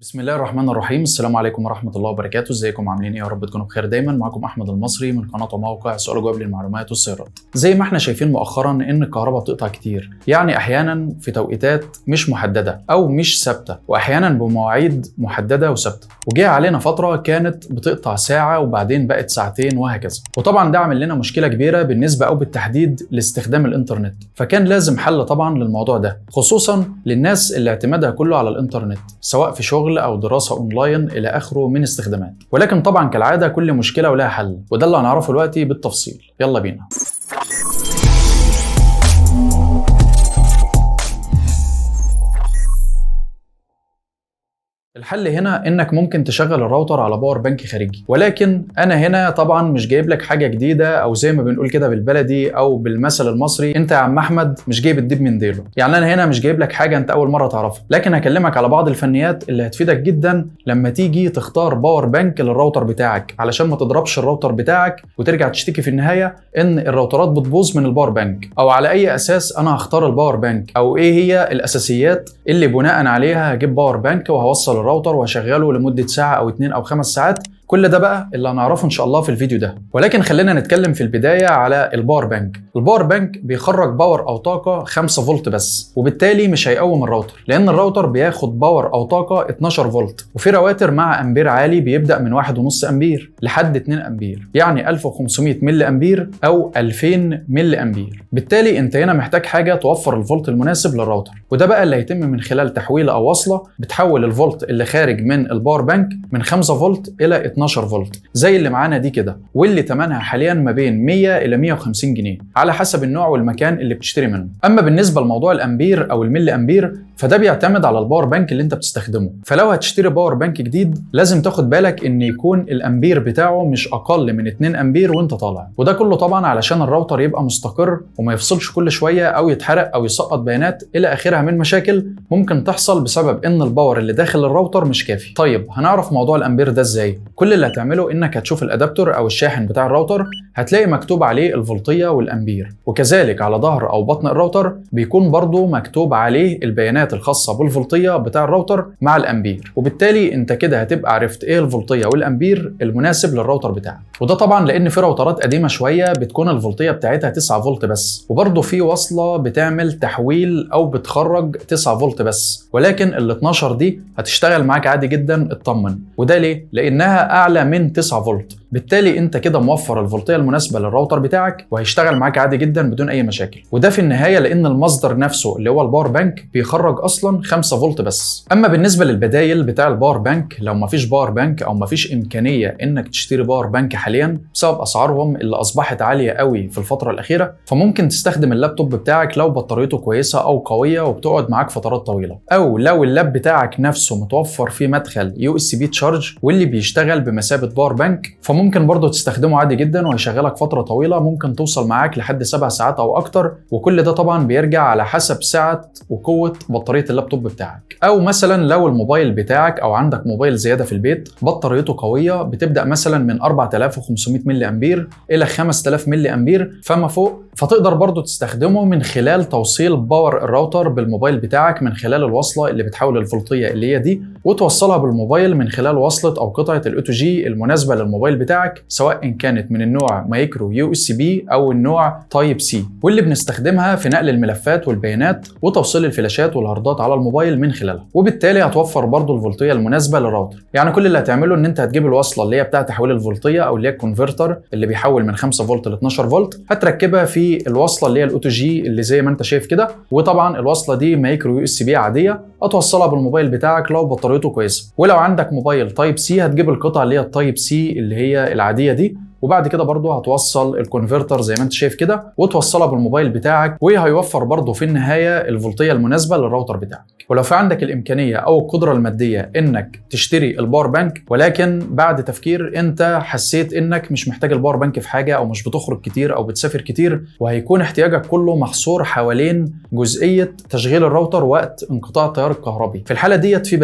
بسم الله الرحمن الرحيم. السلام عليكم ورحمة الله وبركاته. ازيكم عاملين ايه؟ يا رب تكونوا بخير دايما. معكم احمد المصري من قناة وموقع سؤال وجواب للمعلومات والسيارات. زي ما احنا شايفين مؤخرا ان الكهرباء بتقطع كتير، يعني احيانا في توقيتات مش محددة او مش ثابتة، واحيانا بمواعيد محددة وثابتة، وجاء علينا فترة كانت بتقطع ساعة وبعدين بقت ساعتين وهكذا. وطبعا ده عمل لنا مشكلة كبيرة بالنسبة او بالتحديد لاستخدام الانترنت، فكان لازم حل طبعا للموضوع ده، خصوصا للناس اللي اعتمادها كله على الانترنت سواء في شغل او دراسة اونلاين الى اخره من استخدامات. ولكن طبعا كالعاده كل مشكله ولها حل، وده اللي هنعرفه دلوقتي بالتفصيل. يلا بينا. الحل هنا انك ممكن تشغل الراوتر على باور بانك خارجي، ولكن انا هنا طبعا مش جايب لك حاجه جديده، او زي ما بنقول كده بالبلدي او بالمثل المصري، انت يا عم احمد مش جايب الديب من ديله. يعني انا هنا مش جايب لك حاجه انت اول مره تعرفها، لكن هكلمك على بعض الفنيات اللي هتفيدك جدا لما تيجي تختار باور بانك للراوتر بتاعك، علشان ما تضربش الراوتر بتاعك وترجع تشتكي في النهايه ان الراوترات بتبوظ من الباور بانك. او على اي اساس انا هختار الباور بانك، او ايه هي الاساسيات اللي بناء عليها هجيب باور بانك وهوصل الراوتر واشغله لمدة ساعة او 2 او 5 ساعات. كل ده بقى اللي هنعرفه ان شاء الله في الفيديو ده. ولكن خلينا نتكلم في البداية على الباور بانك. الباور بانك بيخرج باور او طاقة 5 فولت بس، وبالتالي مش هيقوم الراوتر، لان الراوتر بياخد باور او طاقة 12 فولت، وفي رواتر مع امبير عالي بيبدأ من 1.5 امبير لحد 2 امبير، يعني 1500 ملي امبير او 2000 ملي امبير. بالتالي انت هنا محتاج حاجة توفر الفولت المناسب للراوتر، وده بقى اللي هيتم من خلال تحويلة او وصلة بتحول الفولت اللي خارج من الباور بانك من 5 فولت الى 12 فولت، زي اللي معانا دي كده، واللي ثمنها حاليا ما بين 100 الى 150 جنيه على حسب النوع والمكان اللي بتشتري منه. اما بالنسبه لموضوع الامبير او الملي امبير فده بيعتمد على الباور بانك اللي انت بتستخدمه. فلو هتشتري باور بانك جديد لازم تاخد بالك ان يكون الامبير بتاعه مش اقل من 2 امبير وانت طالع، وده كله طبعا علشان الراوتر يبقى مستقر وما يفصلش كل شويه او يتحرق او يسقط بيانات الى اخرها من مشاكل ممكن تحصل بسبب ان الباور اللي داخل الراوتر مش كافي. طيب هنعرف موضوع الامبير ده ازاي؟ كل اللي هتعمله انك هتشوف الادابتور او الشاحن بتاع الراوتر، هتلاقي مكتوب عليه الفولتيه والامبير، وكذلك على ظهر او بطن الراوتر بيكون برضو مكتوب عليه البيانات الخاصه بالفولتيه بتاع الراوتر مع الامبير، وبالتالي انت كده هتبقى عرفت ايه الفولتيه والامبير المناسب للراوتر بتاعك. وده طبعا لان في راوترات قديمه شويه بتكون الفولتيه بتاعتها 9 فولت بس، وبرضو في وصله بتعمل تحويل او بتخرج 9 فولت بس، ولكن ال 12 دي هتشتغل معاك عادي جدا اطمن. وده ليه؟ لانها اعلى من 9 فولت، بالتالي انت كده موفر الفولتيه المناسبه للراوتر بتاعك وهيشتغل معاك عادي جدا بدون اي مشاكل. وده في النهايه لان المصدر نفسه اللي هو الباور بانك بيخرج اصلا 5 فولت بس. اما بالنسبه للبدايل بتاع الباور بانك، لو مفيش باور بانك او مفيش امكانيه انك تشتري باور بانك حاليا بسبب اسعارهم اللي اصبحت عاليه قوي في الفتره الاخيره، فممكن تستخدم اللابتوب بتاعك لو بطاريته كويسه او قويه وبتقعد معاك فترات طويله، او لو اللاب بتاعك نفسه متوفر فيه مدخل USB تشارج واللي بيشتغل بمثابه باور بانك، فممكن برضه تستخدمه عادي جدا وهيشغلك فتره طويله، ممكن توصل معاك لحد 7 ساعات او اكتر، وكل ده طبعا بيرجع على حسب سعه وقوه بطاريه اللابتوب بتاعك. او مثلا لو الموبايل بتاعك او عندك موبايل زياده في البيت بطاريته قويه بتبدا مثلا من 4500 ملي امبير الى 5000 ملي امبير فما فوق، فتقدر برضه تستخدمه من خلال توصيل باور الراوتر بالموبايل بتاعك من خلال الوصله اللي بتحول الفولتيه اللي هي دي، وتوصلها بالموبايل من خلال وصله او قطعه الاوتو جي المناسبه للموبايل بتاعك، سواء كانت من النوع مايكرو USB او النوع تايب سي، واللي بنستخدمها في نقل الملفات والبيانات وتوصيل الفلاشات والهاردات على الموبايل من خلالها، وبالتالي هتوفر برضه الفولتيه المناسبه للراوتر. يعني كل اللي هتعمله ان انت هتجيب الوصله اللي هي بتاعه تحويل الفولتيه او اللي هي الكونفرتر اللي بيحول من 5 فولت ل 12 فولت، هتركبها في الوصله اللي هي الاوتو جي اللي زي ما انت شايف كده، وطبعا الوصله دي مايكرو USB عاديه هتوصلها بالموبايل بتاعك لو بطاريته كويسه. ولو عندك موبايل تايب سي هتجيب القطعه اللي هي التايب سي اللي هي العاديه دي، وبعد كده برضه هتوصل الكونفرتر زي ما انت شايف كده وتوصلها بالموبايل بتاعك، وهيوفر برضه في النهايه الفولتيه المناسبه للراوتر بتاعك. ولو في عندك الامكانيه او القدره الماديه انك تشتري الباور بانك، ولكن بعد تفكير انت حسيت انك مش محتاج الباور بانك في حاجه، او مش بتخرج كتير او بتسافر كتير، وهيكون احتياجك كله محصور حوالين جزئيه تشغيل الراوتر وقت انقطاع التيار الكهربي، في الحاله ديت في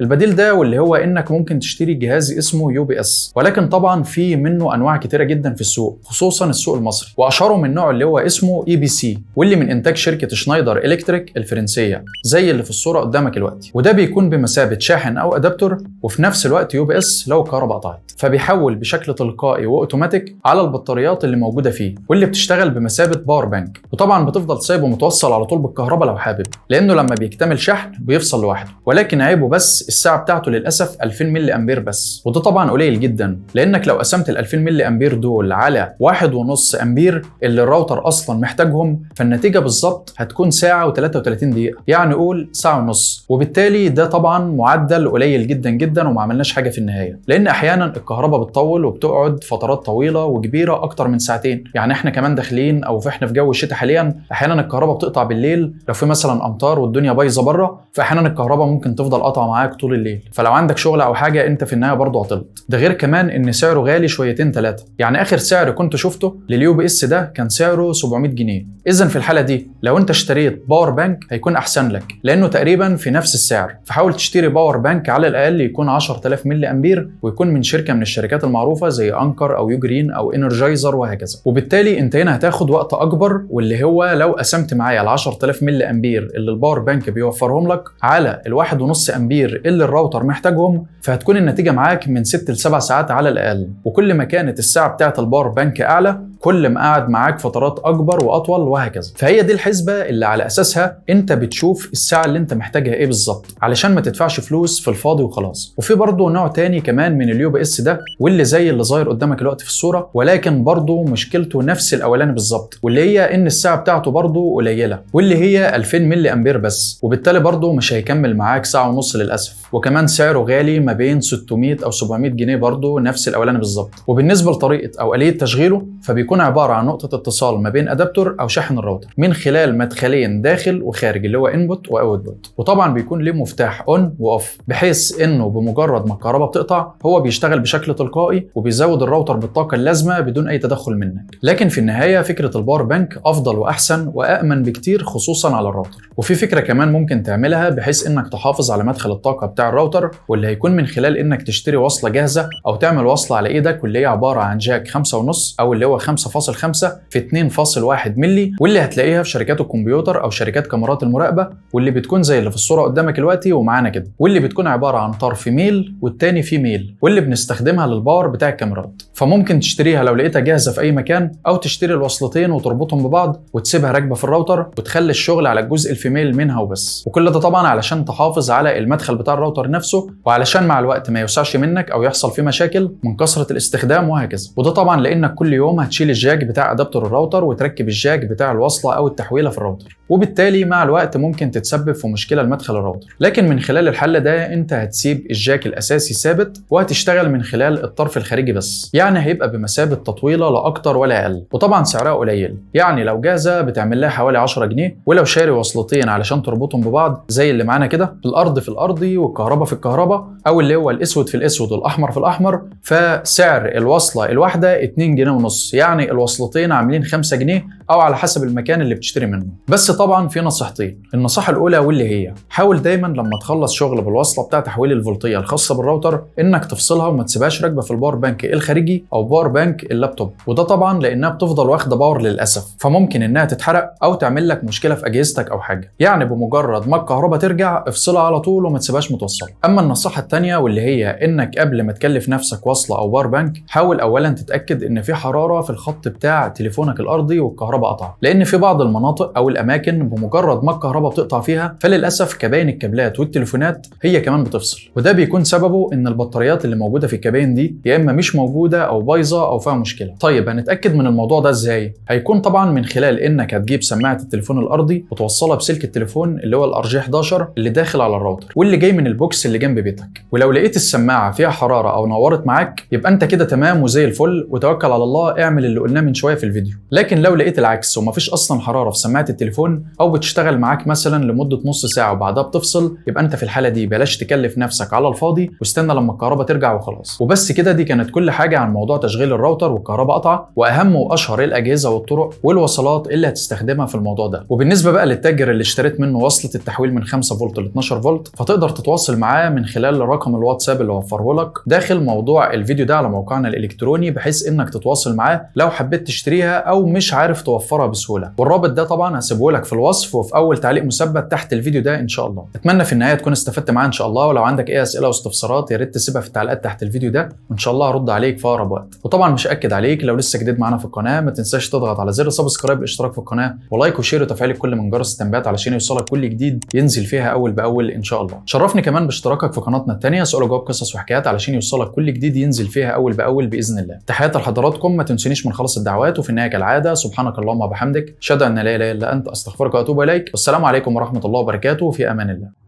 البديل ده واللي هو انك ممكن تشتري جهاز اسمه UPS، ولكن طبعا في منه انواع كتيره جدا في السوق، خصوصا السوق المصري، واشهرهم النوع اللي هو اسمه EBC، واللي من انتاج شركه شنايدر الكتريك الفرنسيه زي اللي في الصوره قدامك دلوقتي. وده بيكون بمثابه شاحن او ادابتور، وفي نفس الوقت UPS لو الكهرباء قطعت، فبيحول بشكل تلقائي واوتوماتيك على البطاريات اللي موجوده فيه، واللي بتشتغل بمثابه باور بانك. وطبعا بتفضل سايبه متوصل على طول بالكهرباء لو حابب، لانه لما بيكتمل شحن بيفصل لوحده. ولكن عيبه بس السعه بتاعته للاسف 2000 ملي امبير بس، وده طبعا قليل جدا، لانك لو قسمت ال 2000 ملي امبير دول على 1.5 امبير اللي الراوتر اصلا محتاجهم، فالنتيجه بالظبط هتكون ساعه و33 دقيقه، يعني قول ساعه ونص. وبالتالي ده طبعا معدل قليل جدا جدا، وما عملناش حاجه في النهايه، لان احيانا الكهرباء بتطول وبتقعد فترات طويله وكبيره اكتر من ساعتين. يعني احنا كمان داخلين او احنا في جو الشتاء حاليا، احيانا الكهرباء بتقطع بالليل لو في مثلا امطار والدنيا بايظه بره، فاحيانا الكهرباء ممكن تفضل قاطعه معاك طول الليل، فلو عندك شغل او حاجه انت في النهايه برضه عطلت. ده غير كمان ان سعره غالي شويتين ثلاثه، يعني اخر سعر كنت شفته للUPS ده كان سعره 700 جنيه. اذا في الحاله دي لو انت اشتريت باور بانك هيكون احسن لك، لانه تقريبا في نفس السعر. فحاول تشتري باور بانك على الاقل يكون 10000 ملي امبير، ويكون من شركه من الشركات المعروفه زي انكر او يوجرين او انرجايزر وهكذا. وبالتالي انت هنا هتاخد وقت اكبر، واللي هو لو قسمت معايا ال 10000 ملي امبير اللي الباور بانك بيوفرهم لك على ال 1.5 امبير اللي الراوتر محتاجهم، فهتكون النتيجه معاك من 6 ل 7 ساعات على الاقل. وكل ما كانت الساعه بتاعه الباور بانك اعلى، كل ما قعد معاك فترات اكبر واطول وهكذا. فهي دي الحسبه اللي على اساسها انت بتشوف الساعه اللي انت محتاجها ايه بالظبط، علشان ما تدفعش فلوس في الفاضي وخلاص. وفي برضه نوع تاني كمان من الUPS ده، واللي زي اللي ظاهر قدامك دلوقتي في الصوره، ولكن برضه مشكلته نفس الاولاني بالظبط، واللي هي ان الساعه بتاعته برضه قليله، واللي هي 2000 ملي امبير بس، وبالتالي برضه مش هيكمل معاك ساعه ونص للاسف. وكمان سعره غالي ما بين 600 او 700 جنيه برضه نفس الاولاني بالظبط. وبالنسبه لطريقه او اليه تشغيله، فبيكون عباره عن نقطه اتصال ما بين ادابتور او شاحن الراوتر من خلال مدخلين داخل وخارج، اللي هو انبوت واوتبوت. وطبعا بيكون ليه مفتاح اون واوف، بحيث انه بمجرد ما الكهرباء بتقطع هو بيشتغل بشكل تلقائي وبيزود الراوتر بالطاقه اللازمه بدون اي تدخل منك. لكن في النهايه فكره الباور بانك افضل واحسن وامن بكتير، خصوصا على الراوتر. وفي فكره كمان ممكن تعملها بحيث انك تحافظ على مدخل الطاقه بتاع الراوتر، واللي هيكون من خلال انك تشتري وصله جاهزه او تعمل وصله على ايدك، واللي هي عباره عن جاك 5.5 او اللي هو 5.5 في 2.1 ملي، واللي هتلاقيها في شركات الكمبيوتر او شركات كاميرات المراقبه، واللي بتكون زي اللي في الصوره قدامك دلوقتي ومعانا كده، واللي بتكون عباره عن طرف ميل والتاني في ميل، واللي بنستخدمها للباور بتاع الكاميرات. فممكن تشتريها لو لقيتها جاهزه في اي مكان، او تشتري الوصلتين وتربطهم ببعض وتسيبها راكبه في الراوتر وتخلي الشغل على الجزء الفيميل منها وبس. وكل ده طبعا علشان تحافظ على المدخل بتاع الراوتر نفسه، وعلشان مع الوقت ما يوسعش منك او يحصل فيه مشاكل من كثره الاستخدام وهكذا. وده طبعا لانك كل يوم هتشيل الجاك بتاع ادابتور الراوتر وتركب الجاك بتاع الوصله او التحويله في الراوتر، وبالتالي مع الوقت ممكن تتسبب في مشكله لمدخل الراوتر. لكن من خلال الحل ده انت هتسيب الجاك الاساسي ثابت، وهتشتغل من خلال الطرف الخارجي بس، يعني هيبقى بمثابه تطويله لا اكتر ولا اقل. وطبعا سعرها قليل، يعني لو جاهزه بتعمل لها حوالي 10 جنيه، ولو شاري وصلتين علشان تربطهم ببعض زي اللي معانا كده، الارض في الارضي والكهرباء في الكهرباء، او اللي هو الاسود في الاسود والاحمر في الاحمر، فسعر الوصله الواحده 2 جنيه ونص، يعني الوصلتين عاملين 5 جنيه او على حسب المكان اللي بتشتري منه. بس طبعا في نصيحتين. النصيحه الاولى واللي هي حاول دايما لما تخلص شغل بالوصله بتاع تحويل الفولتيه الخاصه بالراوتر انك تفصلها وما تسيبهاش راكبه في الباور بانك الخارجي او باور بانك اللابتوب. وده طبعا لانها بتفضل واخده باور للاسف، فممكن انها تتحرق او تعمل لك مشكله في اجهزتك او حاجه. يعني بمجرد ما الكهرباء ترجع افصلها على طول وما تسيبهاش متوصله. اما النصيحه الثانيه واللي هي انك قبل ما تكلف نفسك وصله او باور بانك، حاول اولا تتاكد ان في حراره في الخط بتاع تليفونك الارضي والكهرباء قطع، لان في بعض المناطق او الاماكن بمجرد ما الكهرباء بتقطع فيها فللاسف كباين الكابلات والتليفونات هي كمان بتفصل. وده بيكون سببه ان البطاريات اللي موجوده في الكباين دي يا اما مش موجوده او بايظه او فيها مشكله. طيب هنتاكد من الموضوع ده ازاي؟ هيكون طبعا من خلال انك هتجيب سماعه التليفون الارضي وتوصلها بسلك التليفون اللي هو الار جي 11 اللي داخل على الراوتر واللي جاي من البوكس اللي جنب بيتك. ولو لقيت السماعه فيها حراره او نورت معاك يبقى انت كده تمام وزي الفل، وتوكل على الله اعمل اللي قلناه من شويه في الفيديو. لكن لو لقيت العكس ومفيش اصلا حراره في سماعه التليفون، او بتشتغل معاك مثلا لمده نص ساعه وبعدها بتفصل، يبقى انت في الحاله دي بلاش تكلف نفسك على الفاضي واستنى لما الكهرباء ترجع وخلاص. وبس كده، دي كانت كل حاجه عن عن موضوع تشغيل الراوتر والكهرباء قطع، واهم واشهر الاجهزه والطرق والوصلات اللي هتستخدمها في الموضوع ده. وبالنسبه بقى للتاجر اللي اشتريت منه وصله التحويل من 5 فولت ل 12 فولت، فتقدر تتواصل معاه من خلال رقم الواتساب اللي وفره لك داخل موضوع الفيديو ده على موقعنا الالكتروني، بحيث انك تتواصل معاه لو حبيت تشتريها او مش عارف توفرها بسهوله. والرابط ده طبعا هسيبه لك في الوصف وفي اول تعليق مثبت تحت الفيديو ده ان شاء الله. اتمنى في النهايه تكون استفدت معايا ان شاء الله، ولو عندك اي اسئله واستفسارات يا ريت تسيبها في التعليقات تحت الفيديو ده، وان شاء الله هرد عليك في اقرب وقت. وطبعا مش اكد عليك لو لسه جديد معانا في القناه ما تنساش تضغط على زر سبسكرايب الاشتراك في القناه ولايك وشير وتفعيل الكل من جرس التنبيهات علشان يوصلك كل جديد ينزل فيها اول باول ان شاء الله. شرفني كمان باشتراكك في قناتنا الثانيه سؤال وجواب قصص وحكايات علشان يوصلك كل جديد ينزل فيها اول باول باذن الله. تحياتي لحضراتكم، ما تنسونيش من خلص الدعوات، وفي النهايه كالعاده سبحانك اللهم وبحمدك اشهد ان لا اله الا انت استغفرك واتوب اليك، والسلام عليكم ورحمه الله وبركاته، في امان الله.